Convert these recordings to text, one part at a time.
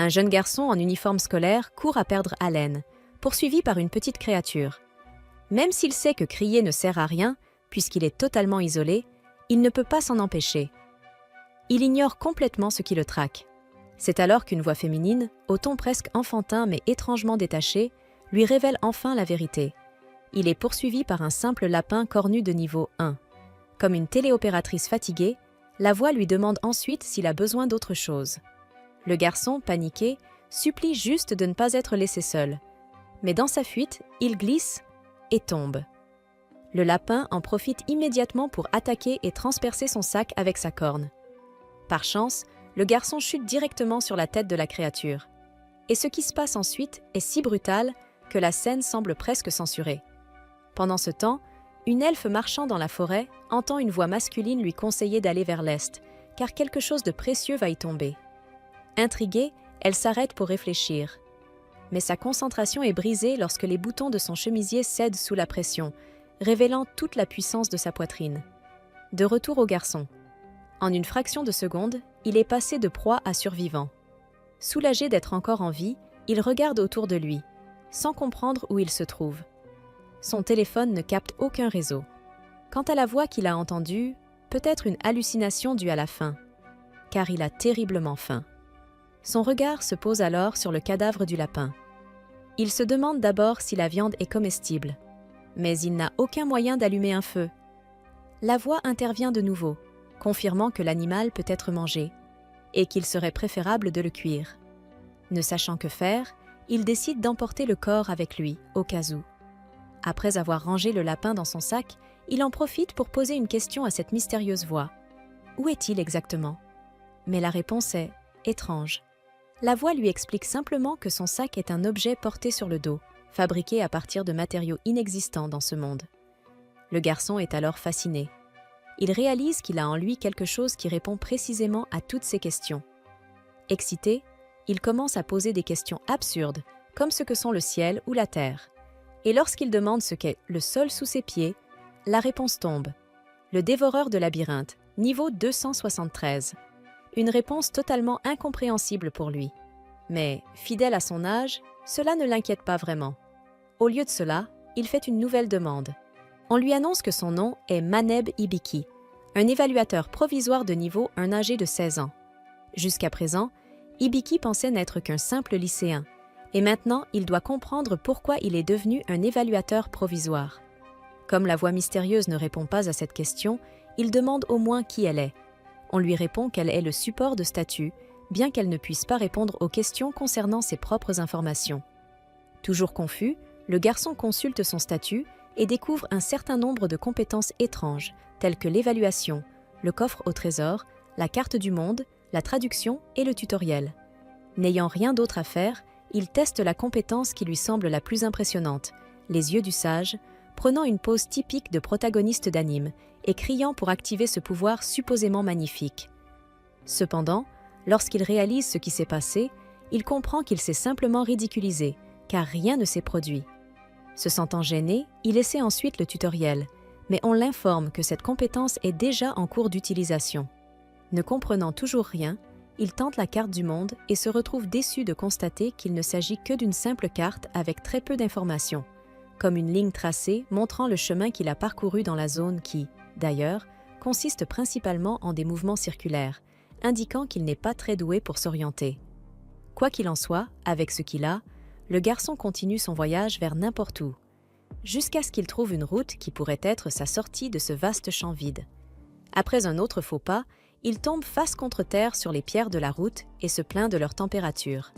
Un jeune garçon en uniforme scolaire court à perdre haleine, poursuivi par une petite créature. Même s'il sait que crier ne sert à rien, puisqu'il est totalement isolé, il ne peut pas s'en empêcher. Il ignore complètement ce qui le traque. C'est alors qu'une voix féminine, au ton presque enfantin mais étrangement détaché, lui révèle enfin la vérité. Il est poursuivi par un simple lapin cornu de niveau 1. Comme une téléopératrice fatiguée, la voix lui demande ensuite s'il a besoin d'autre chose. Le garçon, paniqué, supplie juste de ne pas être laissé seul. Mais dans sa fuite, il glisse et tombe. Le lapin en profite immédiatement pour attaquer et transpercer son sac avec sa corne. Par chance, le garçon chute directement sur la tête de la créature. Et ce qui se passe ensuite est si brutal que la scène semble presque censurée. Pendant ce temps, une elfe marchant dans la forêt entend une voix masculine lui conseiller d'aller vers l'est, car quelque chose de précieux va y tomber. Intriguée, elle s'arrête pour réfléchir. Mais sa concentration est brisée lorsque les boutons de son chemisier cèdent sous la pression, révélant toute la puissance de sa poitrine. De retour au garçon. En une fraction de seconde, il est passé de proie à survivant. Soulagé d'être encore en vie, il regarde autour de lui, sans comprendre où il se trouve. Son téléphone ne capte aucun réseau. Quant à la voix qu'il a entendue, peut-être une hallucination due à la faim, car il a terriblement faim. Son regard se pose alors sur le cadavre du lapin. Il se demande d'abord si la viande est comestible, mais il n'a aucun moyen d'allumer un feu. La voix intervient de nouveau, confirmant que l'animal peut être mangé, et qu'il serait préférable de le cuire. Ne sachant que faire, il décide d'emporter le corps avec lui, au cas où. Après avoir rangé le lapin dans son sac, il en profite pour poser une question à cette mystérieuse voix. Où est-il exactement? Mais la réponse est étrange. La voix lui explique simplement que son sac est un objet porté sur le dos, fabriqué à partir de matériaux inexistants dans ce monde. Le garçon est alors fasciné. Il réalise qu'il a en lui quelque chose qui répond précisément à toutes ces questions. Excité, il commence à poser des questions absurdes, comme ce que sont le ciel ou la terre. Et lorsqu'il demande ce qu'est le sol sous ses pieds, la réponse tombe. Le dévoreur de labyrinthe, niveau 273. Une réponse totalement incompréhensible pour lui. Mais, fidèle à son âge, cela ne l'inquiète pas vraiment. Au lieu de cela, il fait une nouvelle demande. On lui annonce que son nom est Maneb Hibiki, un évaluateur provisoire de niveau âgé de 16 ans. Jusqu'à présent, Hibiki pensait n'être qu'un simple lycéen, et maintenant il doit comprendre pourquoi il est devenu un évaluateur provisoire. Comme la voix mystérieuse ne répond pas à cette question, il demande au moins qui elle est. On lui répond qu'elle est le support de statut, bien qu'elle ne puisse pas répondre aux questions concernant ses propres informations. Toujours confus, le garçon consulte son statut et découvre un certain nombre de compétences étranges, telles que l'évaluation, le coffre au trésor, la carte du monde, la traduction et le tutoriel. N'ayant rien d'autre à faire, il teste la compétence qui lui semble la plus impressionnante, les yeux du sage, prenant une pose typique de protagoniste d'anime et criant pour activer ce pouvoir supposément magnifique. Cependant, lorsqu'il réalise ce qui s'est passé, il comprend qu'il s'est simplement ridiculisé, car rien ne s'est produit. Se sentant gêné, il essaie ensuite le tutoriel, mais on l'informe que cette compétence est déjà en cours d'utilisation. Ne comprenant toujours rien, il tente la carte du monde et se retrouve déçu de constater qu'il ne s'agit que d'une simple carte avec très peu d'informations, comme une ligne tracée montrant le chemin qu'il a parcouru dans la zone qui, d'ailleurs, consiste principalement en des mouvements circulaires, indiquant qu'il n'est pas très doué pour s'orienter. Quoi qu'il en soit, avec ce qu'il a, le garçon continue son voyage vers n'importe où, jusqu'à ce qu'il trouve une route qui pourrait être sa sortie de ce vaste champ vide. Après un autre faux pas, il tombe face contre terre sur les pierres de la route et se plaint de leur température.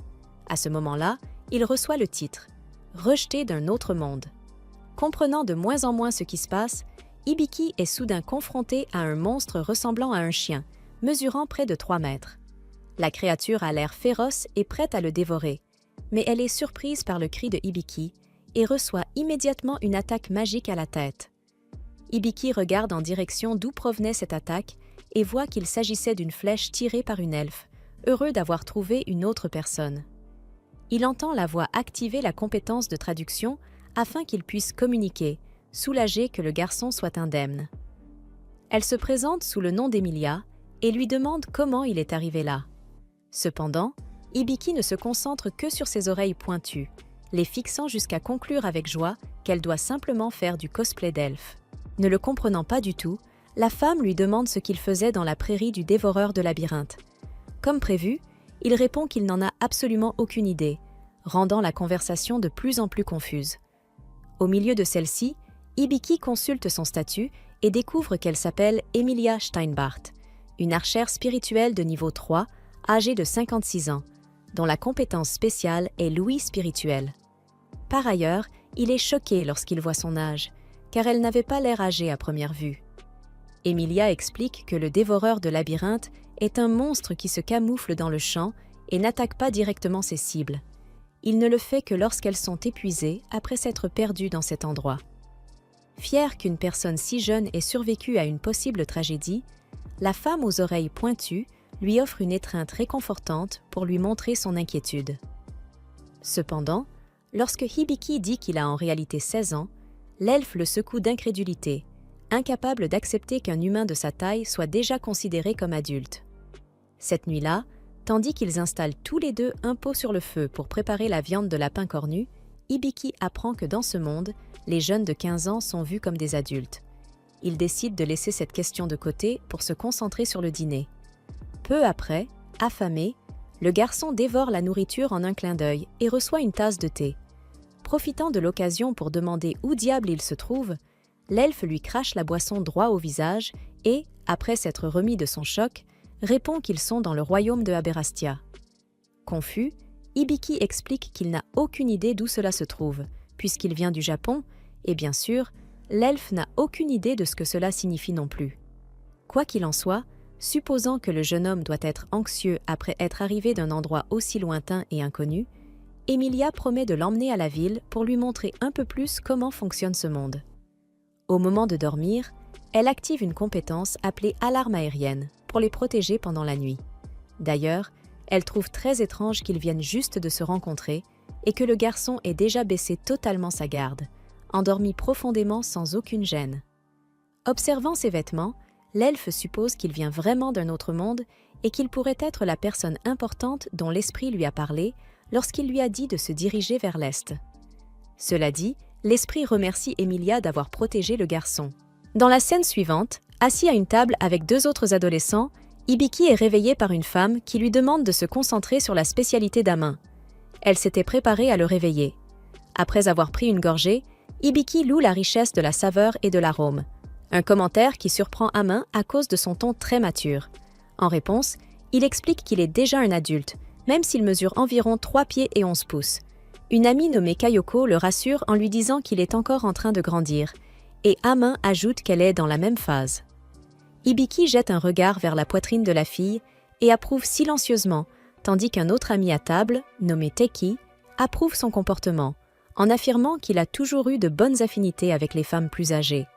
À ce moment-là, il reçoit le titre « Rejeté d'un autre monde ». Comprenant de moins en moins ce qui se passe, Hibiki est soudain confronté à un monstre ressemblant à un chien, mesurant près de 3 mètres. La créature a l'air féroce et prête à le dévorer, mais elle est surprise par le cri de Hibiki et reçoit immédiatement une attaque magique à la tête. Hibiki regarde en direction d'où provenait cette attaque et voit qu'il s'agissait d'une flèche tirée par une elfe, heureux d'avoir trouvé une autre personne. Il entend la voix activer la compétence de traduction afin qu'il puisse communiquer, soulagé que le garçon soit indemne. Elle se présente sous le nom d'Emilia et lui demande comment il est arrivé là. Cependant, Hibiki ne se concentre que sur ses oreilles pointues, les fixant jusqu'à conclure avec joie qu'elle doit simplement faire du cosplay d'elfe. Ne le comprenant pas du tout, la femme lui demande ce qu'il faisait dans la prairie du dévoreur de labyrinthe. Comme prévu, il répond qu'il n'en a absolument aucune idée, rendant la conversation de plus en plus confuse. Au milieu de celle-ci, Hibiki consulte son statut et découvre qu'elle s'appelle Emilia Steinbart, une archère spirituelle de niveau 3, âgée de 56 ans, dont la compétence spéciale est l'ouïe spirituelle. Par ailleurs, il est choqué lorsqu'il voit son âge, car elle n'avait pas l'air âgée à première vue. Emilia explique que le dévoreur de labyrinthe est un monstre qui se camoufle dans le champ et n'attaque pas directement ses cibles. Il ne le fait que lorsqu'elles sont épuisées après s'être perdues dans cet endroit. Fière qu'une personne si jeune ait survécu à une possible tragédie, la femme aux oreilles pointues lui offre une étreinte réconfortante pour lui montrer son inquiétude. Cependant, lorsque Hibiki dit qu'il a en réalité 16 ans, l'elfe le secoue d'incrédulité, incapable d'accepter qu'un humain de sa taille soit déjà considéré comme adulte. Cette nuit-là, tandis qu'ils installent tous les deux un pot sur le feu pour préparer la viande de lapin cornu, Hibiki apprend que dans ce monde, les jeunes de 15 ans sont vus comme des adultes. Il décide de laisser cette question de côté pour se concentrer sur le dîner. Peu après, affamé, le garçon dévore la nourriture en un clin d'œil et reçoit une tasse de thé. Profitant de l'occasion pour demander où diable il se trouve, l'elfe lui crache la boisson droit au visage et, après s'être remis de son choc, répond qu'ils sont dans le royaume de Aberastia. Confus, Hibiki explique qu'il n'a aucune idée d'où cela se trouve, puisqu'il vient du Japon, et bien sûr, l'elfe n'a aucune idée de ce que cela signifie non plus. Quoi qu'il en soit, supposant que le jeune homme doit être anxieux après être arrivé d'un endroit aussi lointain et inconnu, Emilia promet de l'emmener à la ville pour lui montrer un peu plus comment fonctionne ce monde. Au moment de dormir, elle active une compétence appelée alarme aérienne pour les protéger pendant la nuit. D'ailleurs, elle trouve très étrange qu'ils viennent juste de se rencontrer et que le garçon ait déjà baissé totalement sa garde, endormi profondément sans aucune gêne. Observant ses vêtements, l'elfe suppose qu'il vient vraiment d'un autre monde et qu'il pourrait être la personne importante dont l'esprit lui a parlé lorsqu'il lui a dit de se diriger vers l'est. Cela dit, l'esprit remercie Emilia d'avoir protégé le garçon. Dans la scène suivante, assis à une table avec deux autres adolescents, Hibiki est réveillé par une femme qui lui demande de se concentrer sur la spécialité d'Amin. Elle s'était préparée à le réveiller. Après avoir pris une gorgée, Hibiki loue la richesse de la saveur et de l'arôme. Un commentaire qui surprend Amin à cause de son ton très mature. En réponse, il explique qu'il est déjà un adulte, même s'il mesure environ 3 pieds et 11 pouces. Une amie nommée Kayoko le rassure en lui disant qu'il est encore en train de grandir, et Amin ajoute qu'elle est dans la même phase. Hibiki jette un regard vers la poitrine de la fille et approuve silencieusement, tandis qu'un autre ami à table, nommé Teki, approuve son comportement, en affirmant qu'il a toujours eu de bonnes affinités avec les femmes plus âgées.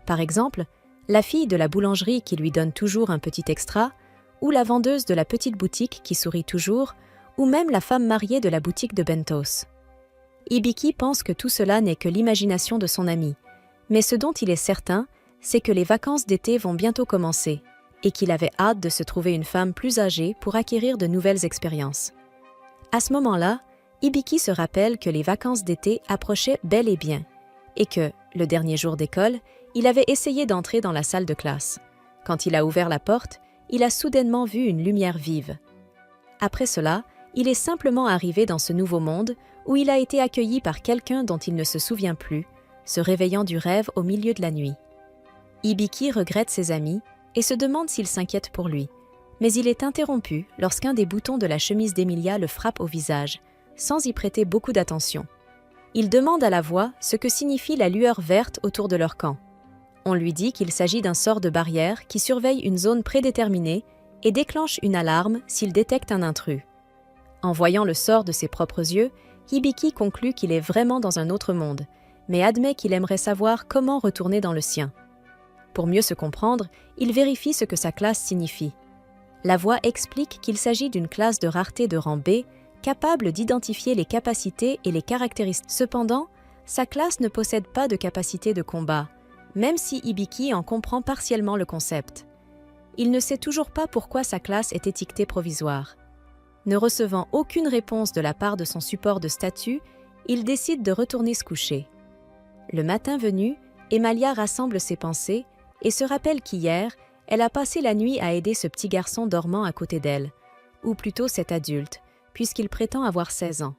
Par exemple, la fille de la boulangerie qui lui donne toujours un petit extra, ou la vendeuse de la petite boutique qui sourit toujours, ou même la femme mariée de la boutique de bentos. Hibiki pense que tout cela n'est que l'imagination de son ami, mais ce dont il est certain, c'est que les vacances d'été vont bientôt commencer, et qu'il avait hâte de se trouver une femme plus âgée pour acquérir de nouvelles expériences. À ce moment-là, Hibiki se rappelle que les vacances d'été approchaient bel et bien, et que, le dernier jour d'école, il avait essayé d'entrer dans la salle de classe. Quand il a ouvert la porte, il a soudainement vu une lumière vive. Après cela, il est simplement arrivé dans ce nouveau monde où il a été accueilli par quelqu'un dont il ne se souvient plus, se réveillant du rêve au milieu de la nuit. Hibiki regrette ses amis et se demande s'ils s'inquiètent pour lui, mais il est interrompu lorsqu'un des boutons de la chemise d'Emilia le frappe au visage, sans y prêter beaucoup d'attention. Il demande à la voix ce que signifie la lueur verte autour de leur camp. On lui dit qu'il s'agit d'un sort de barrière qui surveille une zone prédéterminée et déclenche une alarme s'il détecte un intrus. En voyant le sort de ses propres yeux, Hibiki conclut qu'il est vraiment dans un autre monde, mais admet qu'il aimerait savoir comment retourner dans le sien. Pour mieux se comprendre, il vérifie ce que sa classe signifie. La voix explique qu'il s'agit d'une classe de rareté de rang B, capable d'identifier les capacités et les caractéristiques. Cependant, sa classe ne possède pas de capacité de combat, même si Hibiki en comprend partiellement le concept. Il ne sait toujours pas pourquoi sa classe est étiquetée provisoire. Ne recevant aucune réponse de la part de son support de statue, il décide de retourner se coucher. Le matin venu, Emalia rassemble ses pensées et se rappelle qu'hier, elle a passé la nuit à aider ce petit garçon dormant à côté d'elle, ou plutôt cet adulte, puisqu'il prétend avoir 16 ans.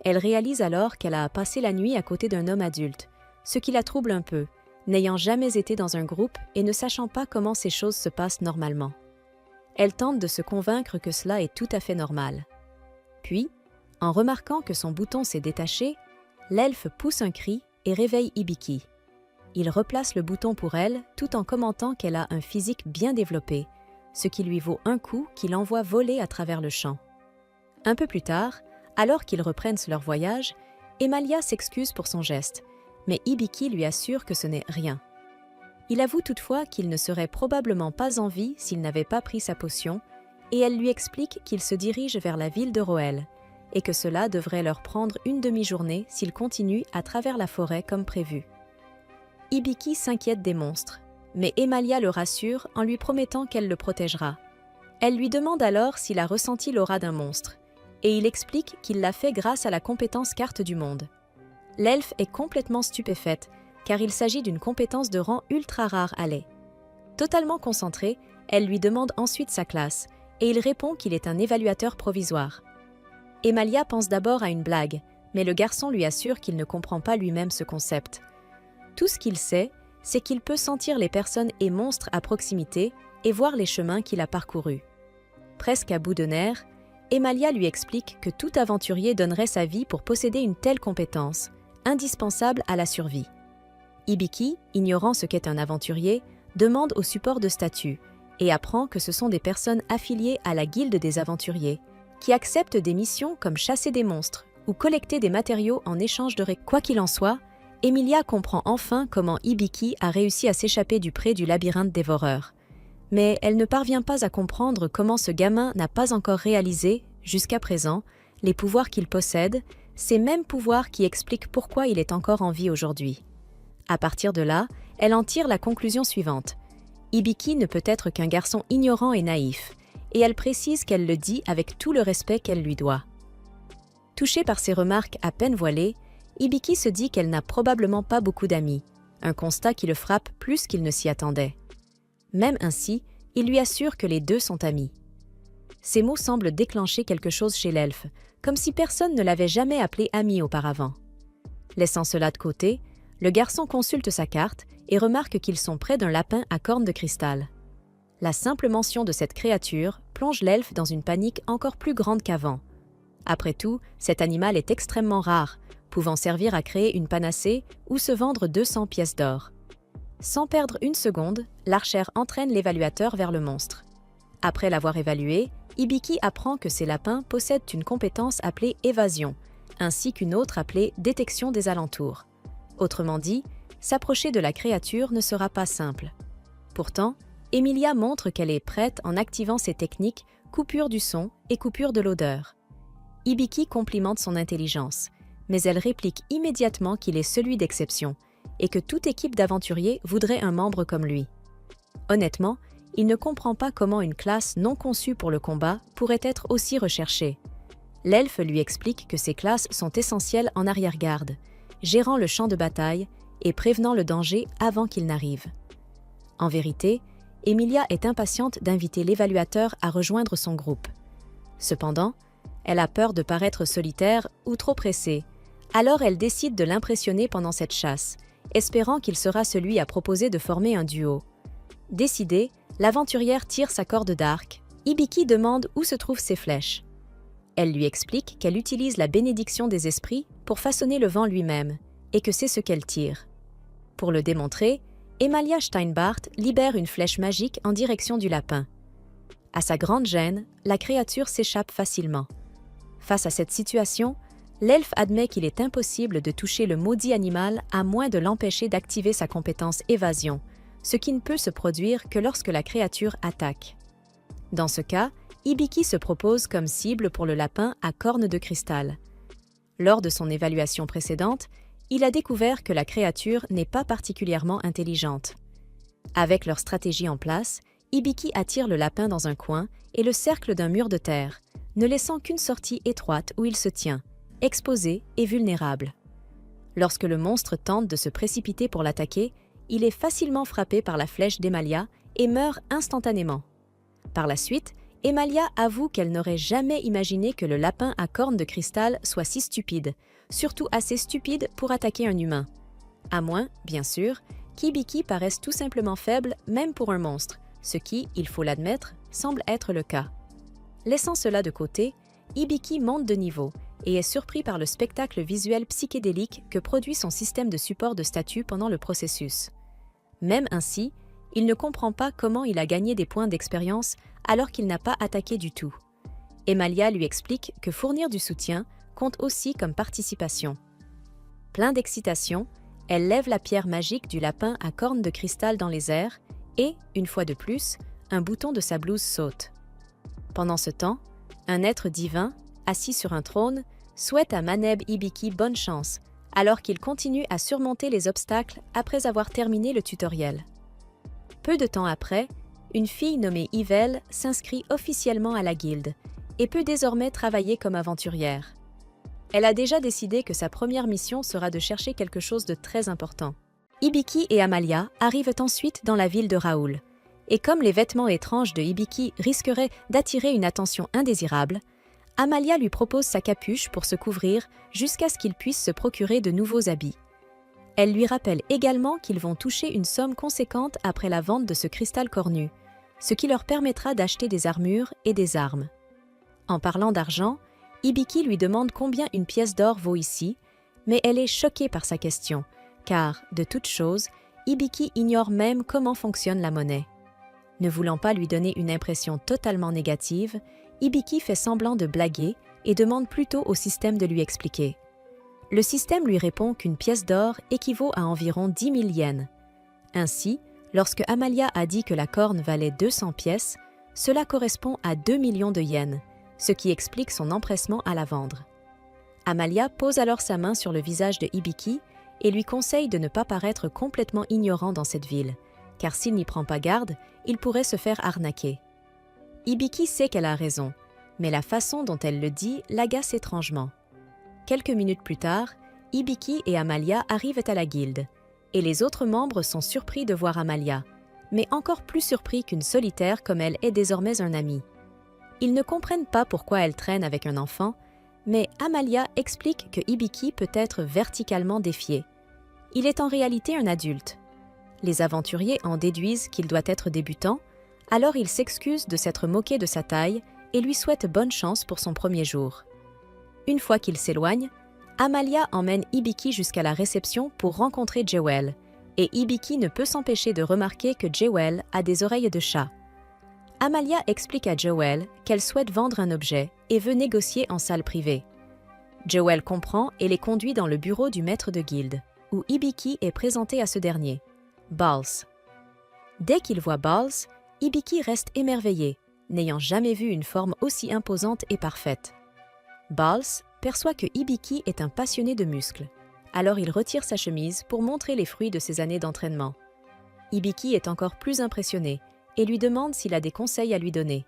Elle réalise alors qu'elle a passé la nuit à côté d'un homme adulte, ce qui la trouble un peu, n'ayant jamais été dans un groupe et ne sachant pas comment ces choses se passent normalement. Elle tente de se convaincre que cela est tout à fait normal. Puis, en remarquant que son bouton s'est détaché, l'elfe pousse un cri et réveille Hibiki. Il replace le bouton pour elle tout en commentant qu'elle a un physique bien développé, ce qui lui vaut un coup qui l'envoie voler à travers le champ. Un peu plus tard, alors qu'ils reprennent leur voyage, Emalia s'excuse pour son geste, mais Hibiki lui assure que ce n'est rien. Il avoue toutefois qu'il ne serait probablement pas en vie s'il n'avait pas pris sa potion, et elle lui explique qu'il se dirige vers la ville de Roel, et que cela devrait leur prendre une demi-journée s'ils continuent à travers la forêt comme prévu. Hibiki s'inquiète des monstres, mais Emalia le rassure en lui promettant qu'elle le protégera. Elle lui demande alors s'il a ressenti l'aura d'un monstre, et il explique qu'il l'a fait grâce à la compétence carte du monde. L'elfe est complètement stupéfaite, car il s'agit d'une compétence de rang ultra rare à lait. Totalement concentrée, elle lui demande ensuite sa classe, et il répond qu'il est un évaluateur provisoire. Emalia pense d'abord à une blague, mais le garçon lui assure qu'il ne comprend pas lui-même ce concept. Tout ce qu'il sait, c'est qu'il peut sentir les personnes et monstres à proximité et voir les chemins qu'il a parcourus. Presque à bout de nerfs, Emalia lui explique que tout aventurier donnerait sa vie pour posséder une telle compétence, indispensable à la survie. Hibiki, ignorant ce qu'est un aventurier, demande au support de statut et apprend que ce sont des personnes affiliées à la guilde des aventuriers, qui acceptent des missions comme chasser des monstres ou collecter des matériaux en échange de Quoi qu'il en soit, Emilia comprend enfin comment Hibiki a réussi à s'échapper du pré du labyrinthe dévoreur. Mais elle ne parvient pas à comprendre comment ce gamin n'a pas encore réalisé, jusqu'à présent, les pouvoirs qu'il possède, ces mêmes pouvoirs qui expliquent pourquoi il est encore en vie aujourd'hui. À partir de là, elle en tire la conclusion suivante. Hibiki ne peut être qu'un garçon ignorant et naïf, et elle précise qu'elle le dit avec tout le respect qu'elle lui doit. Touchée par ces remarques à peine voilées, Hibiki se dit qu'elle n'a probablement pas beaucoup d'amis, un constat qui le frappe plus qu'il ne s'y attendait. Même ainsi, il lui assure que les deux sont amis. Ces mots semblent déclencher quelque chose chez l'elfe, comme si personne ne l'avait jamais appelé ami auparavant. Laissant cela de côté, le garçon consulte sa carte et remarque qu'ils sont près d'un lapin à cornes de cristal. La simple mention de cette créature plonge l'elfe dans une panique encore plus grande qu'avant. Après tout, cet animal est extrêmement rare, pouvant servir à créer une panacée ou se vendre 200 pièces d'or. Sans perdre une seconde, l'archère entraîne l'évaluateur vers le monstre. Après l'avoir évalué, Hibiki apprend que ces lapins possèdent une compétence appelée évasion, ainsi qu'une autre appelée détection des alentours. Autrement dit, s'approcher de la créature ne sera pas simple. Pourtant, Emilia montre qu'elle est prête en activant ses techniques coupure du son et coupure de l'odeur. Hibiki complimente son intelligence, mais elle réplique immédiatement qu'il est celui d'exception et que toute équipe d'aventuriers voudrait un membre comme lui. Honnêtement, il ne comprend pas comment une classe non conçue pour le combat pourrait être aussi recherchée. L'elfe lui explique que ces classes sont essentielles en arrière-garde, gérant le champ de bataille et prévenant le danger avant qu'il n'arrive. En vérité, Emilia est impatiente d'inviter l'évaluateur à rejoindre son groupe. Cependant, elle a peur de paraître solitaire ou trop pressée, alors elle décide de l'impressionner pendant cette chasse, espérant qu'il sera celui à proposer de former un duo. Décidée, l'aventurière tire sa corde d'arc. Hibiki demande où se trouvent ses flèches. Elle lui explique qu'elle utilise la bénédiction des esprits pour façonner le vent lui-même, et que c'est ce qu'elle tire. Pour le démontrer, Emalia Steinbart libère une flèche magique en direction du lapin. À sa grande gêne, la créature s'échappe facilement. Face à cette situation, l'elfe admet qu'il est impossible de toucher le maudit animal à moins de l'empêcher d'activer sa compétence évasion, ce qui ne peut se produire que lorsque la créature attaque. Dans ce cas, Hibiki se propose comme cible pour le lapin à cornes de cristal. Lors de son évaluation précédente, il a découvert que la créature n'est pas particulièrement intelligente. Avec leur stratégie en place, Hibiki attire le lapin dans un coin et le cercle d'un mur de terre, ne laissant qu'une sortie étroite où il se tient, exposé et vulnérable. Lorsque le monstre tente de se précipiter pour l'attaquer, il est facilement frappé par la flèche d'Emalia et meurt instantanément. Par la suite, Emalia avoue qu'elle n'aurait jamais imaginé que le lapin à cornes de cristal soit si stupide, surtout assez stupide pour attaquer un humain. À moins, bien sûr, qu'Hibiki paraisse tout simplement faible même pour un monstre, ce qui, il faut l'admettre, semble être le cas. Laissant cela de côté, Hibiki monte de niveau et est surpris par le spectacle visuel psychédélique que produit son système de support de statut pendant le processus. Même ainsi, il ne comprend pas comment il a gagné des points d'expérience alors qu'il n'a pas attaqué du tout. Emalia lui explique que fournir du soutien compte aussi comme participation. Plein d'excitation, elle lève la pierre magique du lapin à cornes de cristal dans les airs et, une fois de plus, un bouton de sa blouse saute. Pendant ce temps, un être divin, assis sur un trône, souhaite à Maneb Hibiki bonne chance, alors qu'il continue à surmonter les obstacles après avoir terminé le tutoriel. Peu de temps après, une fille nommée Yvel s'inscrit officiellement à la guilde et peut désormais travailler comme aventurière. Elle a déjà décidé que sa première mission sera de chercher quelque chose de très important. Hibiki et Amalia arrivent ensuite dans la ville de Raoul, et comme les vêtements étranges de Hibiki risqueraient d'attirer une attention indésirable, Amalia lui propose sa capuche pour se couvrir jusqu'à ce qu'il puisse se procurer de nouveaux habits. Elle lui rappelle également qu'ils vont toucher une somme conséquente après la vente de ce cristal cornu, ce qui leur permettra d'acheter des armures et des armes. En parlant d'argent, Hibiki lui demande combien une pièce d'or vaut ici, mais elle est choquée par sa question, car, de toute chose, Hibiki ignore même comment fonctionne la monnaie. Ne voulant pas lui donner une impression totalement négative, Hibiki fait semblant de blaguer et demande plutôt au système de lui expliquer. Le système lui répond qu'une pièce d'or équivaut à environ 10 000 yens. Ainsi, lorsque Amalia a dit que la corne valait 200 pièces, cela correspond à 2 millions de yens, ce qui explique son empressement à la vendre. Amalia pose alors sa main sur le visage de Hibiki et lui conseille de ne pas paraître complètement ignorant dans cette ville, car s'il n'y prend pas garde, il pourrait se faire arnaquer. Hibiki sait qu'elle a raison, mais la façon dont elle le dit l'agace étrangement. Quelques minutes plus tard, Hibiki et Amalia arrivent à la guilde, et les autres membres sont surpris de voir Amalia, mais encore plus surpris qu'une solitaire comme elle est désormais un ami. Ils ne comprennent pas pourquoi elle traîne avec un enfant, mais Amalia explique que Hibiki peut être verticalement défié. Il est en réalité un adulte. Les aventuriers en déduisent qu'il doit être débutant, alors ils s'excusent de s'être moqués de sa taille et lui souhaitent bonne chance pour son premier jour. Une fois qu'ils s'éloignent, Amalia emmène Hibiki jusqu'à la réception pour rencontrer Jewel, et Hibiki ne peut s'empêcher de remarquer que Jewel a des oreilles de chat. Amalia explique à Jewel qu'elle souhaite vendre un objet et veut négocier en salle privée. Jewel comprend et les conduit dans le bureau du maître de guilde, où Hibiki est présenté à ce dernier, Balls. Dès qu'il voit Balls, Hibiki reste émerveillé, n'ayant jamais vu une forme aussi imposante et parfaite. Balls perçoit que Hibiki est un passionné de muscles, alors il retire sa chemise pour montrer les fruits de ses années d'entraînement. Hibiki est encore plus impressionné et lui demande s'il a des conseils à lui donner.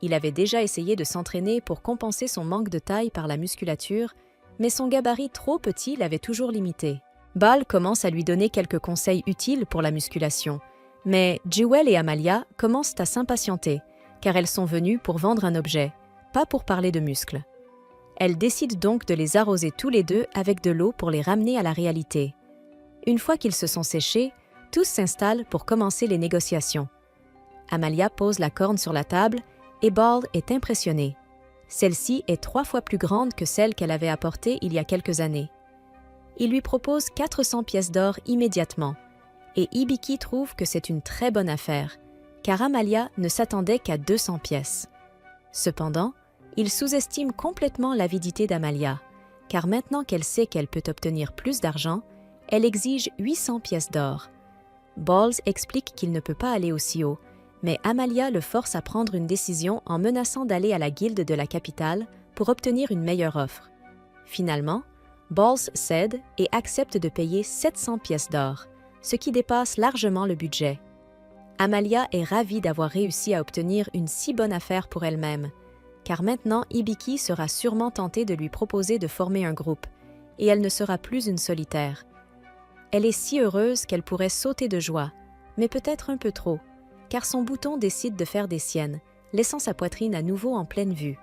Il avait déjà essayé de s'entraîner pour compenser son manque de taille par la musculature, mais son gabarit trop petit l'avait toujours limité. Bal commence à lui donner quelques conseils utiles pour la musculation, mais Jewel et Amalia commencent à s'impatienter, car elles sont venues pour vendre un objet, pas pour parler de muscles. Elles décident donc de les arroser tous les deux avec de l'eau pour les ramener à la réalité. Une fois qu'ils se sont séchés, tous s'installent pour commencer les négociations. Amalia pose la corne sur la table et Ball est impressionné. Celle-ci est 3 fois plus grande que celle qu'elle avait apportée il y a quelques années. Il lui propose 400 pièces d'or immédiatement, et Hibiki trouve que c'est une très bonne affaire, car Amalia ne s'attendait qu'à 200 pièces. Cependant, il sous-estime complètement l'avidité d'Amalia, car maintenant qu'elle sait qu'elle peut obtenir plus d'argent, elle exige 800 pièces d'or. Balls explique qu'il ne peut pas aller aussi haut, mais Amalia le force à prendre une décision en menaçant d'aller à la guilde de la capitale pour obtenir une meilleure offre. Finalement, Balls cède et accepte de payer 700 pièces d'or, ce qui dépasse largement le budget. Amalia est ravie d'avoir réussi à obtenir une si bonne affaire pour elle-même, car maintenant Hibiki sera sûrement tentée de lui proposer de former un groupe, et elle ne sera plus une solitaire. Elle est si heureuse qu'elle pourrait sauter de joie, mais peut-être un peu trop, car son bouton décide de faire des siennes, laissant sa poitrine à nouveau en pleine vue.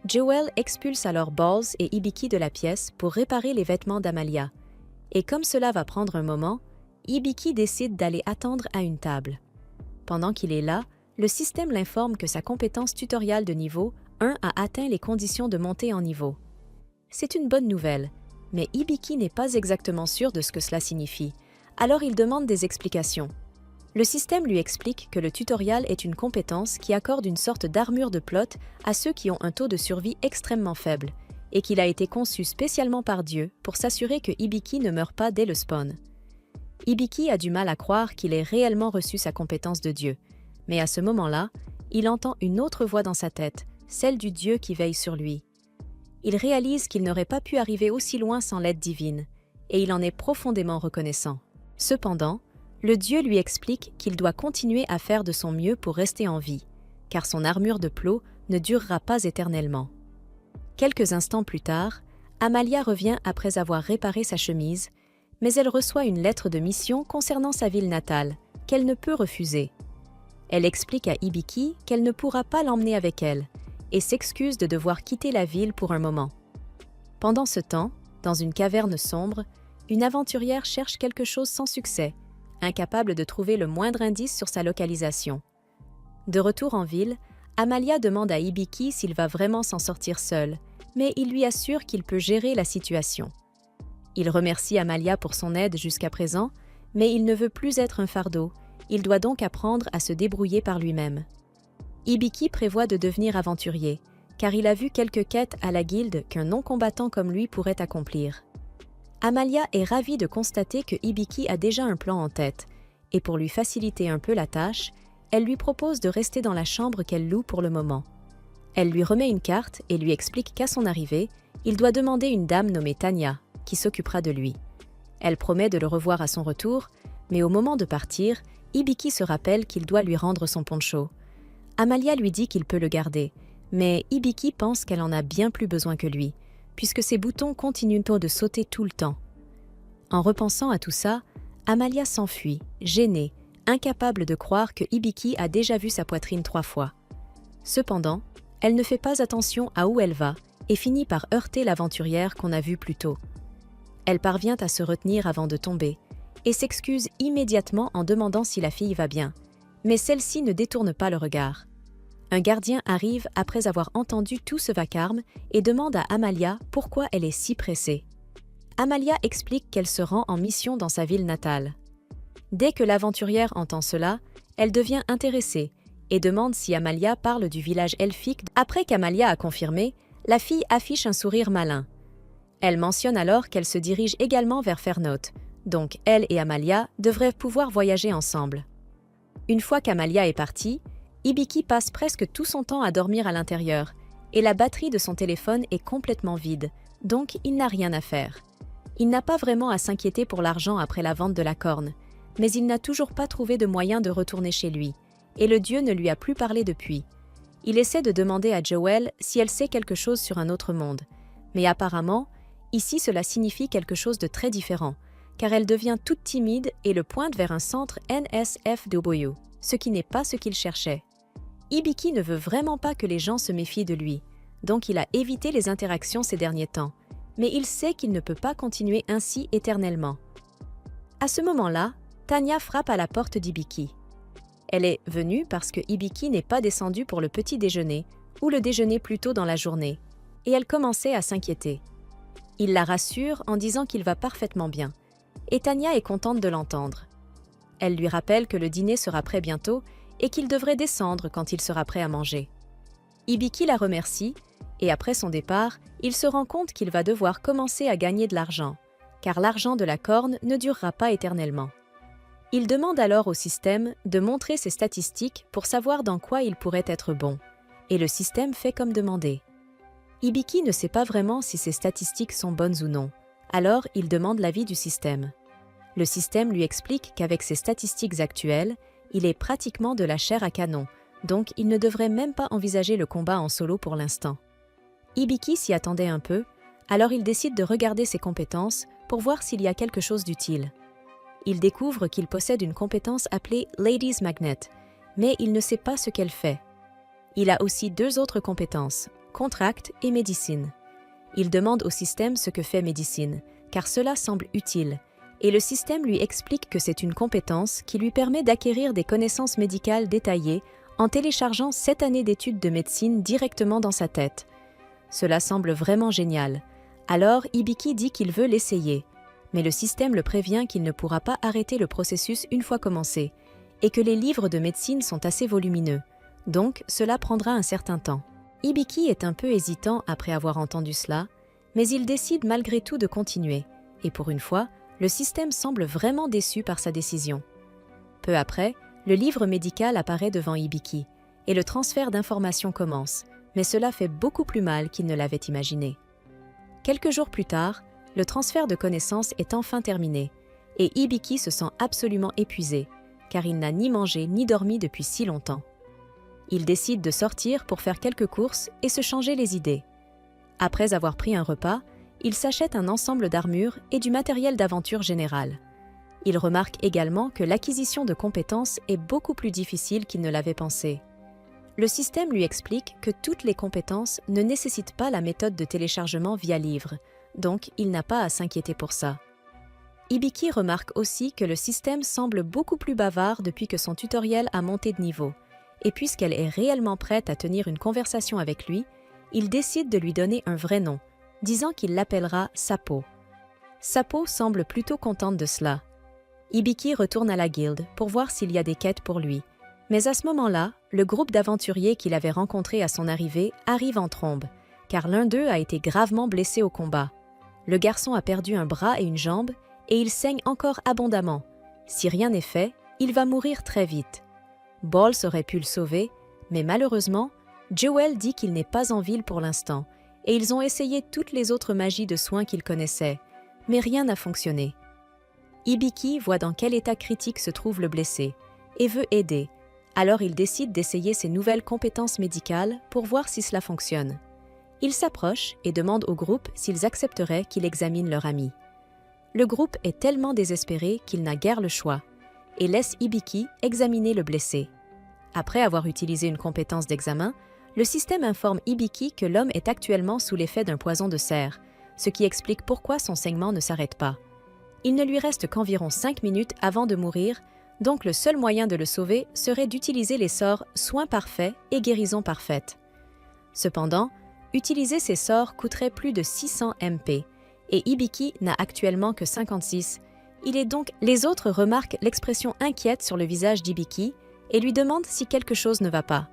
Joel expulse alors Balls et Hibiki de la pièce pour réparer les vêtements d'Amalia, et comme cela va prendre un moment, Hibiki décide d'aller attendre à une table. Pendant qu'il est là, le système l'informe que sa compétence tutoriale de niveau 1 a atteint les conditions de montée en niveau. C'est une bonne nouvelle, mais Hibiki n'est pas exactement sûr de ce que cela signifie, alors il demande des explications. Le système lui explique que le tutorial est une compétence qui accorde une sorte d'armure de plot à ceux qui ont un taux de survie extrêmement faible, et qu'il a été conçu spécialement par Dieu pour s'assurer que Hibiki ne meurt pas dès le spawn. Hibiki a du mal à croire qu'il ait réellement reçu sa compétence de Dieu, mais à ce moment-là, il entend une autre voix dans sa tête, celle du Dieu qui veille sur lui. Il réalise qu'il n'aurait pas pu arriver aussi loin sans l'aide divine, et il en est profondément reconnaissant. Cependant, le Dieu lui explique qu'il doit continuer à faire de son mieux pour rester en vie, car son armure de plot ne durera pas éternellement. Quelques instants plus tard, Amalia revient après avoir réparé sa chemise, mais elle reçoit une lettre de mission concernant sa ville natale, qu'elle ne peut refuser. Elle explique à Hibiki qu'elle ne pourra pas l'emmener avec elle, et s'excuse de devoir quitter la ville pour un moment. Pendant ce temps, dans une caverne sombre, une aventurière cherche quelque chose sans succès, incapable de trouver le moindre indice sur sa localisation. De retour en ville, Amalia demande à Hibiki s'il va vraiment s'en sortir seul, mais il lui assure qu'il peut gérer la situation. Il remercie Amalia pour son aide jusqu'à présent, mais il ne veut plus être un fardeau, il doit donc apprendre à se débrouiller par lui-même. Hibiki prévoit de devenir aventurier, car il a vu quelques quêtes à la guilde qu'un non-combattant comme lui pourrait accomplir. Amalia est ravie de constater que Hibiki a déjà un plan en tête, et pour lui faciliter un peu la tâche, elle lui propose de rester dans la chambre qu'elle loue pour le moment. Elle lui remet une carte et lui explique qu'à son arrivée, il doit demander une dame nommée Tanya, qui s'occupera de lui. Elle promet de le revoir à son retour, mais au moment de partir, Hibiki se rappelle qu'il doit lui rendre son poncho. Amalia lui dit qu'il peut le garder, mais Hibiki pense qu'elle en a bien plus besoin que lui, puisque ses boutons continuent de sauter tout le temps. En repensant à tout ça, Amalia s'enfuit, gênée, incapable de croire que Hibiki a déjà vu sa poitrine 3 fois. Cependant, elle ne fait pas attention à où elle va et finit par heurter l'aventurière qu'on a vue plus tôt. Elle parvient à se retenir avant de tomber et s'excuse immédiatement en demandant si la fille va bien, mais celle-ci ne détourne pas le regard. Un gardien arrive après avoir entendu tout ce vacarme et demande à Amalia pourquoi elle est si pressée. Amalia explique qu'elle se rend en mission dans sa ville natale. Dès que l'aventurière entend cela, elle devient intéressée et demande si Amalia parle du village elfique. Après qu'Amalia a confirmé, la fille affiche un sourire malin. Elle mentionne alors qu'elle se dirige également vers Fernote, donc elle et Amalia devraient pouvoir voyager ensemble. Une fois qu'Amalia est partie, Hibiki passe presque tout son temps à dormir à l'intérieur, et la batterie de son téléphone est complètement vide, donc il n'a rien à faire. Il n'a pas vraiment à s'inquiéter pour l'argent après la vente de la corne, mais il n'a toujours pas trouvé de moyen de retourner chez lui, et le dieu ne lui a plus parlé depuis. Il essaie de demander à Joel si elle sait quelque chose sur un autre monde, mais apparemment, ici cela signifie quelque chose de très différent, car elle devient toute timide et le pointe vers un centre NSFW, ce qui n'est pas ce qu'il cherchait. Hibiki ne veut vraiment pas que les gens se méfient de lui, donc il a évité les interactions ces derniers temps, mais il sait qu'il ne peut pas continuer ainsi éternellement. À ce moment-là, Tanya frappe à la porte d'Hibiki. Elle est venue parce que Hibiki n'est pas descendu pour le petit déjeuner, ou le déjeuner plus tôt dans la journée, et elle commençait à s'inquiéter. Il la rassure en disant qu'il va parfaitement bien, et Tanya est contente de l'entendre. Elle lui rappelle que le dîner sera prêt bientôt et qu'il devrait descendre quand il sera prêt à manger. Hibiki la remercie, et après son départ, il se rend compte qu'il va devoir commencer à gagner de l'argent, car l'argent de la corne ne durera pas éternellement. Il demande alors au système de montrer ses statistiques pour savoir dans quoi il pourrait être bon, et le système fait comme demandé. Hibiki ne sait pas vraiment si ses statistiques sont bonnes ou non, alors il demande l'avis du système. Le système lui explique qu'avec ses statistiques actuelles, il est pratiquement de la chair à canon, donc il ne devrait même pas envisager le combat en solo pour l'instant. Hibiki s'y attendait un peu, alors il décide de regarder ses compétences pour voir s'il y a quelque chose d'utile. Il découvre qu'il possède une compétence appelée Ladies Magnet, mais il ne sait pas ce qu'elle fait. Il a aussi 2 autres compétences, Contract et Médecine. Il demande au système ce que fait Médecine, car cela semble utile, et le système lui explique que c'est une compétence qui lui permet d'acquérir des connaissances médicales détaillées en téléchargeant 7 années d'études de médecine directement dans sa tête. Cela semble vraiment génial. Alors Hibiki dit qu'il veut l'essayer, mais le système le prévient qu'il ne pourra pas arrêter le processus une fois commencé, et que les livres de médecine sont assez volumineux, donc cela prendra un certain temps. Hibiki est un peu hésitant après avoir entendu cela, mais il décide malgré tout de continuer, et pour une fois, le système semble vraiment déçu par sa décision. Peu après, le livre médical apparaît devant Hibiki, et le transfert d'informations commence, mais cela fait beaucoup plus mal qu'il ne l'avait imaginé. Quelques jours plus tard, le transfert de connaissances est enfin terminé, et Hibiki se sent absolument épuisé, car il n'a ni mangé ni dormi depuis si longtemps. Il décide de sortir pour faire quelques courses et se changer les idées. Après avoir pris un repas, il s'achète un ensemble d'armures et du matériel d'aventure général. Il remarque également que l'acquisition de compétences est beaucoup plus difficile qu'il ne l'avait pensé. Le système lui explique que toutes les compétences ne nécessitent pas la méthode de téléchargement via livre, donc il n'a pas à s'inquiéter pour ça. Hibiki remarque aussi que le système semble beaucoup plus bavard depuis que son tutoriel a monté de niveau, et puisqu'elle est réellement prête à tenir une conversation avec lui, il décide de lui donner un vrai nom, disant qu'il l'appellera Sapo. Sapo semble plutôt contente de cela. Hibiki retourne à la guilde pour voir s'il y a des quêtes pour lui, mais à ce moment-là, le groupe d'aventuriers qu'il avait rencontré à son arrivée arrive en trombe, car l'un d'eux a été gravement blessé au combat. Le garçon a perdu un bras et une jambe, et il saigne encore abondamment. Si rien n'est fait, il va mourir très vite. Balls aurait pu le sauver, mais malheureusement, Jewel dit qu'il n'est pas en ville pour l'instant, et ils ont essayé toutes les autres magies de soins qu'ils connaissaient, mais rien n'a fonctionné. Hibiki voit dans quel état critique se trouve le blessé, et veut aider, alors il décide d'essayer ses nouvelles compétences médicales pour voir si cela fonctionne. Il s'approche et demande au groupe s'ils accepteraient qu'il examine leur ami. Le groupe est tellement désespéré qu'il n'a guère le choix, et laisse Hibiki examiner le blessé. Après avoir utilisé une compétence d'examen, le système informe Hibiki que l'homme est actuellement sous l'effet d'un poison de cerf, ce qui explique pourquoi son saignement ne s'arrête pas. Il ne lui reste qu'environ 5 minutes avant de mourir, donc le seul moyen de le sauver serait d'utiliser les sorts Soins parfaits et Guérison parfaite. Cependant, utiliser ces sorts coûterait plus de 600 MP, et Hibiki n'a actuellement que 56. Les autres remarquent l'expression inquiète sur le visage d'Hibiki et lui demandent si quelque chose ne va pas.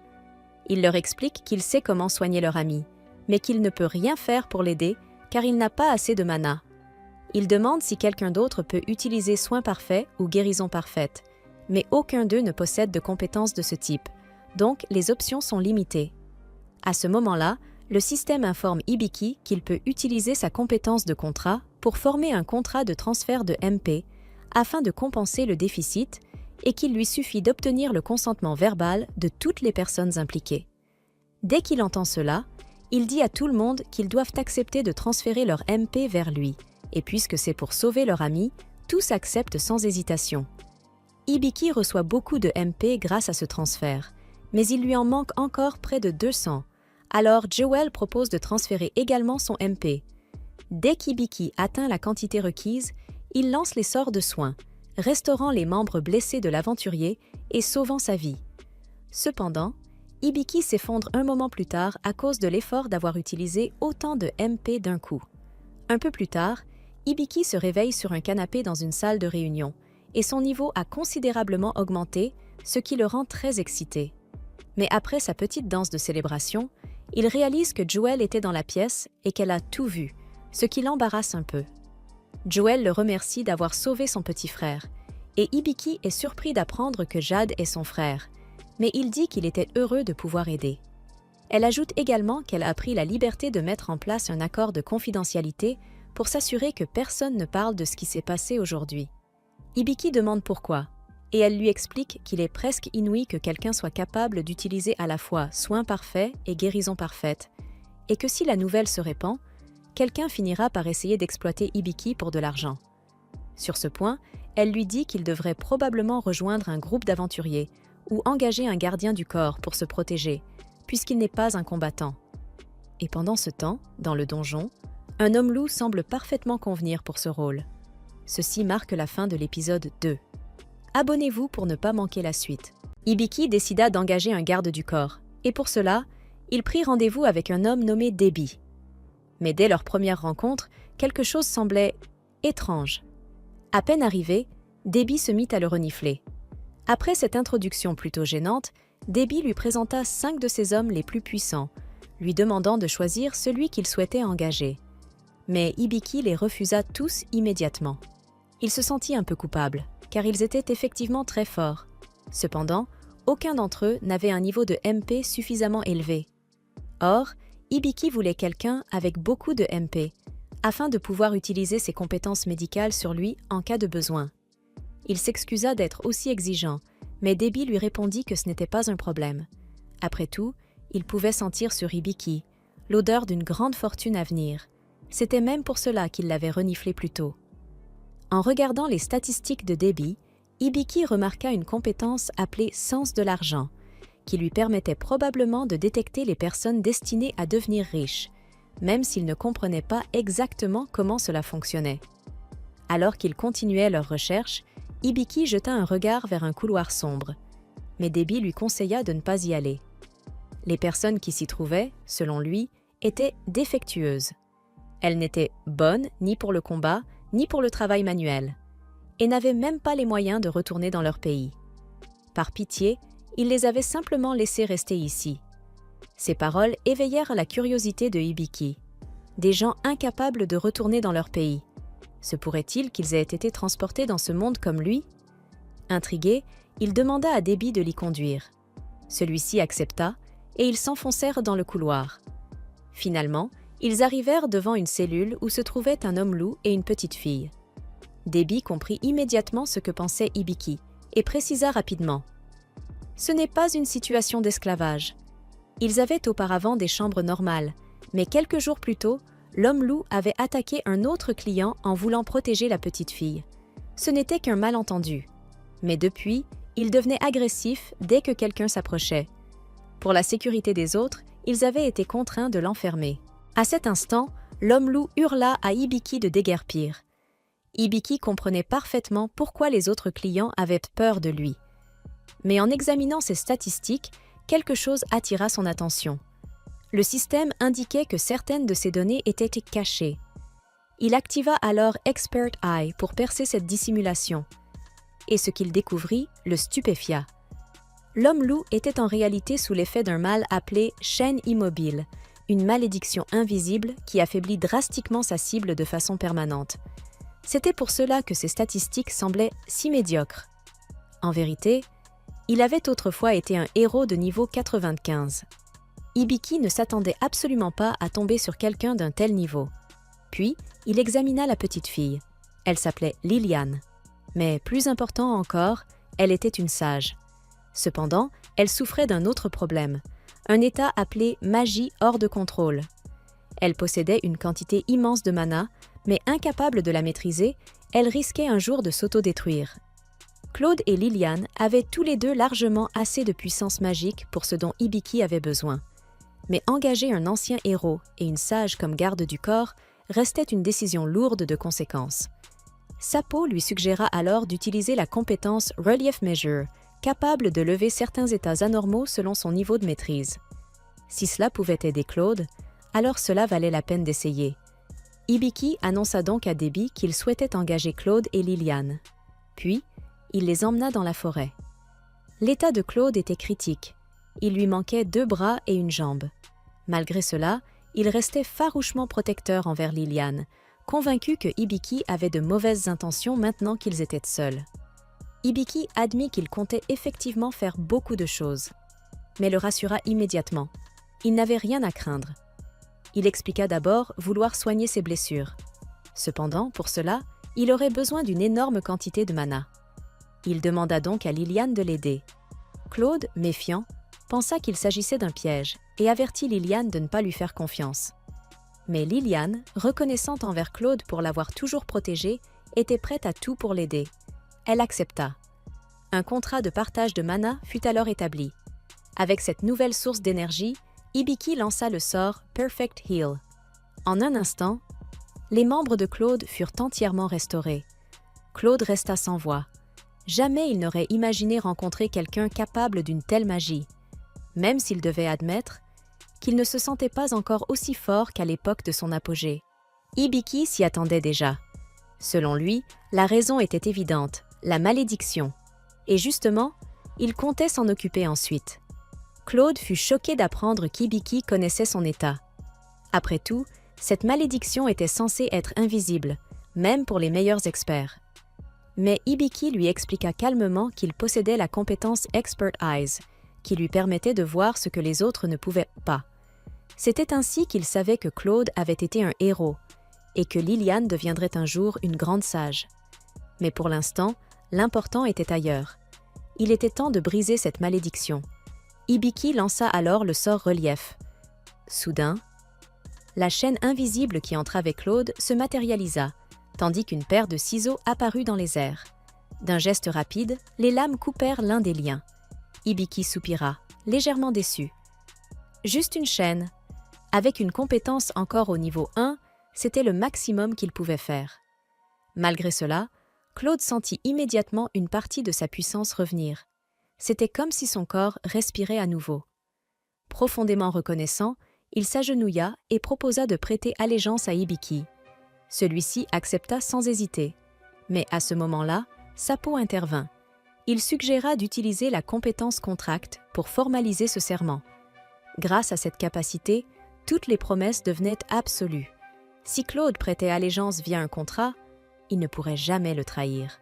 Il leur explique qu'il sait comment soigner leur ami, mais qu'il ne peut rien faire pour l'aider car il n'a pas assez de mana. Il demande si quelqu'un d'autre peut utiliser Soins parfaits ou Guérison parfaite, mais aucun d'eux ne possède de compétences de ce type, donc les options sont limitées. À ce moment-là, le système informe Hibiki qu'il peut utiliser sa compétence de contrat pour former un contrat de transfert de MP afin de compenser le déficit et qu'il lui suffit d'obtenir le consentement verbal de toutes les personnes impliquées. Dès qu'il entend cela, il dit à tout le monde qu'ils doivent accepter de transférer leur MP vers lui, et puisque c'est pour sauver leur ami, tous acceptent sans hésitation. Hibiki reçoit beaucoup de MP grâce à ce transfert, mais il lui en manque encore près de 200. Alors Jewel propose de transférer également son MP. Dès qu'Hibiki atteint la quantité requise, il lance les sorts de soins, restaurant les membres blessés de l'aventurier et sauvant sa vie. Cependant, Hibiki s'effondre un moment plus tard à cause de l'effort d'avoir utilisé autant de MP d'un coup. Un peu plus tard, Hibiki se réveille sur un canapé dans une salle de réunion, et son niveau a considérablement augmenté, ce qui le rend très excité. Mais après sa petite danse de célébration, il réalise que Jewel était dans la pièce et qu'elle a tout vu, ce qui l'embarrasse un peu. Jewel le remercie d'avoir sauvé son petit frère, et Hibiki est surpris d'apprendre que Jade est son frère, mais il dit qu'il était heureux de pouvoir aider. Elle ajoute également qu'elle a pris la liberté de mettre en place un accord de confidentialité pour s'assurer que personne ne parle de ce qui s'est passé aujourd'hui. Hibiki demande pourquoi, et elle lui explique qu'il est presque inouï que quelqu'un soit capable d'utiliser à la fois soins parfaits et guérison parfaite, et que si la nouvelle se répand, quelqu'un finira par essayer d'exploiter Hibiki pour de l'argent. Sur ce point, elle lui dit qu'il devrait probablement rejoindre un groupe d'aventuriers ou engager un gardien du corps pour se protéger, puisqu'il n'est pas un combattant. Et pendant ce temps, dans le donjon, un homme-loup semble parfaitement convenir pour ce rôle. Ceci marque la fin de l'épisode 2. Abonnez-vous pour ne pas manquer la suite. Hibiki décida d'engager un garde du corps, et pour cela, il prit rendez-vous avec un homme nommé Debi. Mais dès leur première rencontre, quelque chose semblait étrange. À peine arrivé, Debi se mit à le renifler. Après cette introduction plutôt gênante, Debi lui présenta 5 de ses hommes les plus puissants, lui demandant de choisir celui qu'il souhaitait engager. Mais Hibiki les refusa tous immédiatement. Il se sentit un peu coupable, car ils étaient effectivement très forts. Cependant, aucun d'entre eux n'avait un niveau de MP suffisamment élevé. Or, Hibiki voulait quelqu'un avec beaucoup de MP, afin de pouvoir utiliser ses compétences médicales sur lui en cas de besoin. Il s'excusa d'être aussi exigeant, mais Debi lui répondit que ce n'était pas un problème. Après tout, il pouvait sentir sur Hibiki l'odeur d'une grande fortune à venir. C'était même pour cela qu'il l'avait reniflé plus tôt. En regardant les statistiques de Debi, Hibiki remarqua une compétence appelée « sens de l'argent », qui lui permettait probablement de détecter les personnes destinées à devenir riches, même s'il ne comprenait pas exactement comment cela fonctionnait. Alors qu'ils continuaient leurs recherches, Hibiki jeta un regard vers un couloir sombre, mais Debi lui conseilla de ne pas y aller. Les personnes qui s'y trouvaient, selon lui, étaient défectueuses. Elles n'étaient bonnes ni pour le combat, ni pour le travail manuel, et n'avaient même pas les moyens de retourner dans leur pays. Par pitié, il les avait simplement laissés rester ici. Ces paroles éveillèrent la curiosité de Hibiki. Des gens incapables de retourner dans leur pays. Se pourrait-il qu'ils aient été transportés dans ce monde comme lui? Intrigué, il demanda à Debi de l'y conduire. Celui-ci accepta, et ils s'enfoncèrent dans le couloir. Finalement, ils arrivèrent devant une cellule où se trouvaient un homme-loup et une petite fille. Debi comprit immédiatement ce que pensait Hibiki, et précisa rapidement. Ce n'est pas une situation d'esclavage. Ils avaient auparavant des chambres normales, mais quelques jours plus tôt, l'homme-loup avait attaqué un autre client en voulant protéger la petite fille. Ce n'était qu'un malentendu. Mais depuis, il devenait agressif dès que quelqu'un s'approchait. Pour la sécurité des autres, ils avaient été contraints de l'enfermer. À cet instant, l'homme-loup hurla à Hibiki de déguerpir. Hibiki comprenait parfaitement pourquoi les autres clients avaient peur de lui. Mais en examinant ses statistiques, quelque chose attira son attention. Le système indiquait que certaines de ces données étaient cachées. Il activa alors Expert Eye pour percer cette dissimulation. Et ce qu'il découvrit le stupéfia. L'homme-loup était en réalité sous l'effet d'un mal appelé chaîne immobile, une malédiction invisible qui affaiblit drastiquement sa cible de façon permanente. C'était pour cela que ses statistiques semblaient si médiocres. En vérité, il avait autrefois été un héros de niveau 95. Hibiki ne s'attendait absolument pas à tomber sur quelqu'un d'un tel niveau. Puis, il examina la petite fille. Elle s'appelait Liliane. Mais plus important encore, elle était une sage. Cependant, elle souffrait d'un autre problème, un état appelé magie hors de contrôle. Elle possédait une quantité immense de mana, mais incapable de la maîtriser, elle risquait un jour de s'autodétruire. Claude et Liliane avaient tous les deux largement assez de puissance magique pour ce dont Hibiki avait besoin. Mais engager un ancien héros et une sage comme garde du corps restait une décision lourde de conséquences. Sapo lui suggéra alors d'utiliser la compétence Relief Measure, capable de lever certains états anormaux selon son niveau de maîtrise. Si cela pouvait aider Claude, alors cela valait la peine d'essayer. Hibiki annonça donc à Debi qu'il souhaitait engager Claude et Liliane. Puis, il les emmena dans la forêt. L'état de Claude était critique. Il lui manquait 2 bras et une jambe. Malgré cela, il restait farouchement protecteur envers Liliane, convaincu que Hibiki avait de mauvaises intentions maintenant qu'ils étaient seuls. Hibiki admit qu'il comptait effectivement faire beaucoup de choses, mais le rassura immédiatement. Il n'avait rien à craindre. Il expliqua d'abord vouloir soigner ses blessures. Cependant, pour cela, il aurait besoin d'une énorme quantité de mana. Il demanda donc à Liliane de l'aider. Claude, méfiant, pensa qu'il s'agissait d'un piège et avertit Liliane de ne pas lui faire confiance. Mais Liliane, reconnaissante envers Claude pour l'avoir toujours protégée, était prête à tout pour l'aider. Elle accepta. Un contrat de partage de mana fut alors établi. Avec cette nouvelle source d'énergie, Hibiki lança le sort Perfect Heal. En un instant, les membres de Claude furent entièrement restaurés. Claude resta sans voix. Jamais il n'aurait imaginé rencontrer quelqu'un capable d'une telle magie, même s'il devait admettre qu'il ne se sentait pas encore aussi fort qu'à l'époque de son apogée. Hibiki s'y attendait déjà. Selon lui, la raison était évidente, la malédiction. Et justement, il comptait s'en occuper ensuite. Claude fut choqué d'apprendre qu'Hibiki connaissait son état. Après tout, cette malédiction était censée être invisible, même pour les meilleurs experts. Mais Hibiki lui expliqua calmement qu'il possédait la compétence Expert Eyes, qui lui permettait de voir ce que les autres ne pouvaient pas. C'était ainsi qu'il savait que Claude avait été un héros, et que Liliane deviendrait un jour une grande sage. Mais pour l'instant, l'important était ailleurs. Il était temps de briser cette malédiction. Hibiki lança alors le sort relief. Soudain, la chaîne invisible qui entravait Claude se matérialisa, tandis qu'une paire de ciseaux apparut dans les airs. D'un geste rapide, les lames coupèrent l'un des liens. Hibiki soupira, légèrement déçu. Juste une chaîne. Avec une compétence encore au niveau 1, c'était le maximum qu'il pouvait faire. Malgré cela, Claude sentit immédiatement une partie de sa puissance revenir. C'était comme si son corps respirait à nouveau. Profondément reconnaissant, il s'agenouilla et proposa de prêter allégeance à Hibiki. Celui-ci accepta sans hésiter. Mais à ce moment-là, Sapo intervint. Il suggéra d'utiliser la compétence contract pour formaliser ce serment. Grâce à cette capacité, toutes les promesses devenaient absolues. Si Claude prêtait allégeance via un contrat, il ne pourrait jamais le trahir.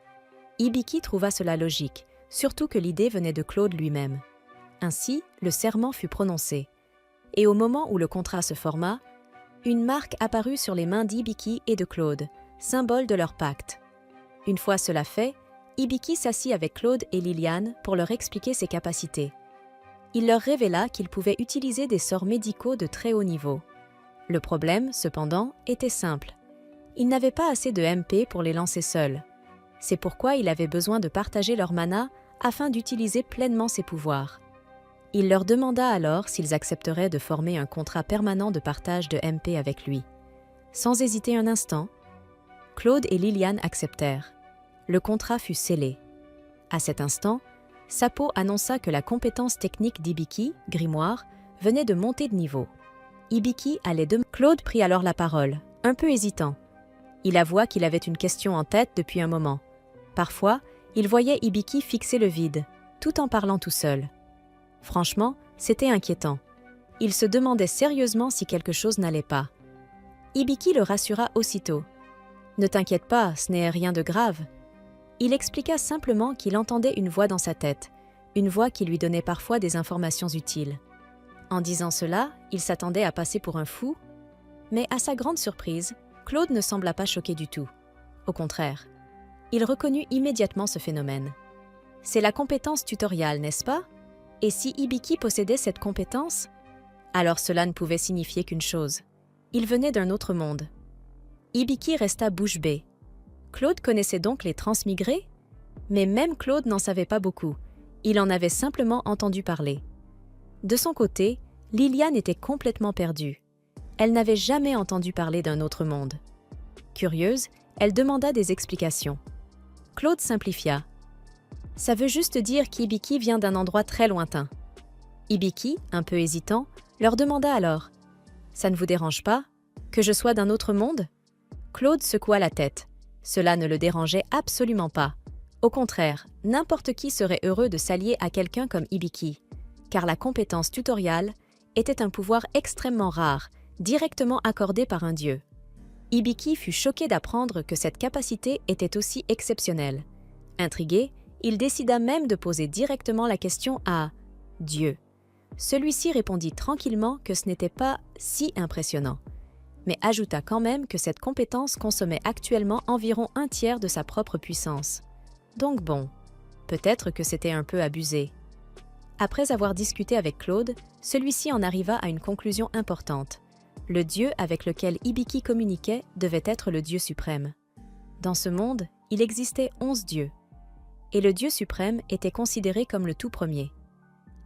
Hibiki trouva cela logique, surtout que l'idée venait de Claude lui-même. Ainsi, le serment fut prononcé. Et au moment où le contrat se forma, une marque apparut sur les mains d'Hibiki et de Claude, symbole de leur pacte. Une fois cela fait, Hibiki s'assit avec Claude et Liliane pour leur expliquer ses capacités. Il leur révéla qu'il pouvait utiliser des sorts médicaux de très haut niveau. Le problème, cependant, était simple. Il n'avait pas assez de MP pour les lancer seuls. C'est pourquoi il avait besoin de partager leur mana afin d'utiliser pleinement ses pouvoirs. Il leur demanda alors s'ils accepteraient de former un contrat permanent de partage de MP avec lui. Sans hésiter un instant, Claude et Liliane acceptèrent. Le contrat fut scellé. À cet instant, Sapo annonça que la compétence technique d'Hibiki, Grimoire, venait de monter de niveau. Hibiki allait de... Claude prit alors la parole, un peu hésitant. Il avoua qu'il avait une question en tête depuis un moment. Parfois, il voyait Hibiki fixer le vide, tout en parlant tout seul. Franchement, c'était inquiétant. Il se demandait sérieusement si quelque chose n'allait pas. Hibiki le rassura aussitôt. « Ne t'inquiète pas, ce n'est rien de grave. » Il expliqua simplement qu'il entendait une voix dans sa tête, une voix qui lui donnait parfois des informations utiles. En disant cela, il s'attendait à passer pour un fou, mais à sa grande surprise, Claude ne sembla pas choqué du tout. Au contraire, il reconnut immédiatement ce phénomène. C'est la compétence tutoriale, n'est-ce pas? Et si Hibiki possédait cette compétence? Alors cela ne pouvait signifier qu'une chose. Il venait d'un autre monde. Hibiki resta bouche bée. Claude connaissait donc les transmigrés? Mais même Claude n'en savait pas beaucoup. Il en avait simplement entendu parler. De son côté, Liliane était complètement perdue. Elle n'avait jamais entendu parler d'un autre monde. Curieuse, elle demanda des explications. Claude simplifia. « Ça veut juste dire qu'Hibiki vient d'un endroit très lointain. » Hibiki, un peu hésitant, leur demanda alors. « Ça ne vous dérange pas? Que je sois d'un autre monde ?» Claude secoua la tête. Cela ne le dérangeait absolument pas. Au contraire, n'importe qui serait heureux de s'allier à quelqu'un comme Hibiki, car la compétence tutoriale était un pouvoir extrêmement rare, directement accordé par un dieu. Hibiki fut choqué d'apprendre que cette capacité était aussi exceptionnelle. Intrigué, il décida même de poser directement la question à Dieu. Celui-ci répondit tranquillement que ce n'était pas si impressionnant, mais ajouta quand même que cette compétence consommait actuellement environ un tiers de sa propre puissance. Donc bon. Peut-être que c'était un peu abusé. Après avoir discuté avec Claude, celui-ci en arriva à une conclusion importante. Le dieu avec lequel Hibiki communiquait devait être le dieu suprême. Dans ce monde, il existait 11 dieux. Et le dieu suprême était considéré comme le tout premier.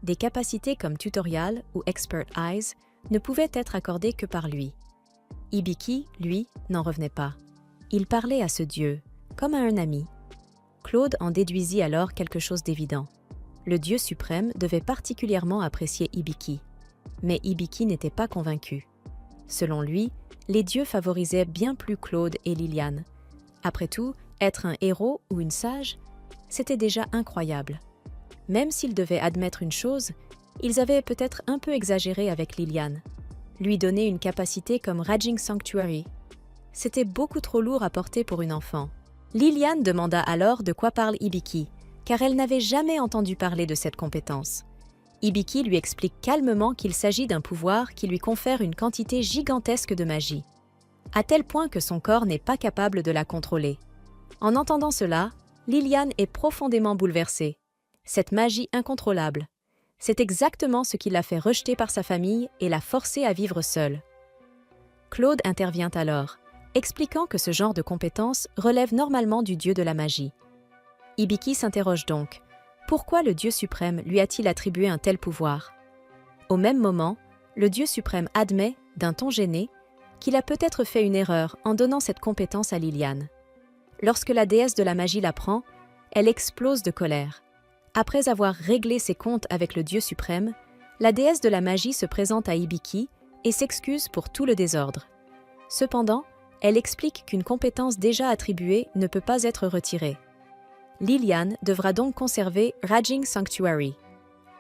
Des capacités comme Tutorial ou Expert Eyes ne pouvaient être accordées que par lui. Hibiki, lui, n'en revenait pas. Il parlait à ce dieu, comme à un ami. Claude en déduisit alors quelque chose d'évident. Le dieu suprême devait particulièrement apprécier Hibiki. Mais Hibiki n'était pas convaincu. Selon lui, les dieux favorisaient bien plus Claude et Liliane. Après tout, être un héros ou une sage, c'était déjà incroyable. Même s'ils devaient admettre une chose, ils avaient peut-être un peu exagéré avec Liliane. Lui donner une capacité comme Raging Sanctuary. C'était beaucoup trop lourd à porter pour une enfant. Liliane demanda alors de quoi parle Hibiki, car elle n'avait jamais entendu parler de cette compétence. Hibiki lui explique calmement qu'il s'agit d'un pouvoir qui lui confère une quantité gigantesque de magie, à tel point que son corps n'est pas capable de la contrôler. En entendant cela, Liliane est profondément bouleversée. Cette magie incontrôlable, c'est exactement ce qui l'a fait rejeter par sa famille et l'a forcée à vivre seule. Claude intervient alors, expliquant que ce genre de compétence relève normalement du dieu de la magie. Hibiki s'interroge donc. Pourquoi le dieu suprême lui a-t-il attribué un tel pouvoir? Au même moment, le dieu suprême admet, d'un ton gêné, qu'il a peut-être fait une erreur en donnant cette compétence à Liliane. Lorsque la déesse de la magie l'apprend, elle explose de colère. Après avoir réglé ses comptes avec le dieu suprême, la déesse de la magie se présente à Hibiki et s'excuse pour tout le désordre. Cependant, elle explique qu'une compétence déjà attribuée ne peut pas être retirée. Liliane devra donc conserver Raging Sanctuary.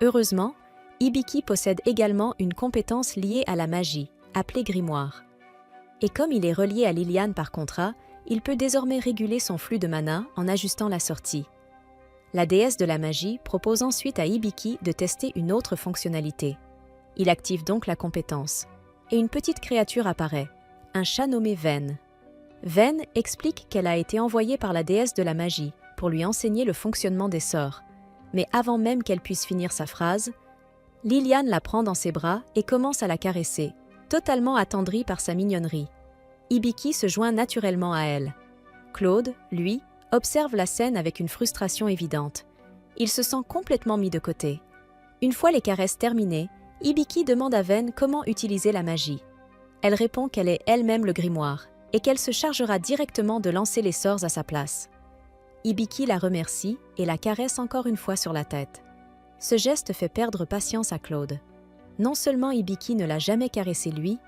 Heureusement, Hibiki possède également une compétence liée à la magie, appelée grimoire. Et comme il est relié à Liliane par contrat, il peut désormais réguler son flux de mana en ajustant la sortie. La déesse de la magie propose ensuite à Hibiki de tester une autre fonctionnalité. Il active donc la compétence. Et une petite créature apparaît, un chat nommé Ven. Ven explique qu'elle a été envoyée par la déesse de la magie pour lui enseigner le fonctionnement des sorts. Mais avant même qu'elle puisse finir sa phrase, Liliane la prend dans ses bras et commence à la caresser, totalement attendrie par sa mignonnerie. Hibiki se joint naturellement à elle. Claude, lui, observe la scène avec une frustration évidente. Il se sent complètement mis de côté. Une fois les caresses terminées, Hibiki demande à Ven comment utiliser la magie. Elle répond qu'elle est elle-même le grimoire et qu'elle se chargera directement de lancer les sorts à sa place. Hibiki la remercie et la caresse encore une fois sur la tête. Ce geste fait perdre patience à Claude. Non seulement Hibiki ne l'a jamais caressé lui,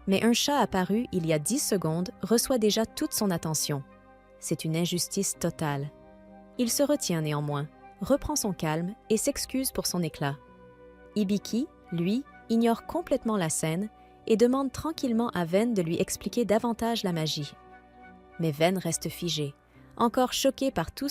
mais un chat apparu il y a 10 secondes reçoit déjà toute son attention. C'est une injustice totale. Il se retient néanmoins, reprend son calme et s'excuse pour son éclat. Hibiki, lui, ignore complètement la scène et demande tranquillement à Ven de lui expliquer davantage la magie. Mais Ven reste figé, encore choqué par tout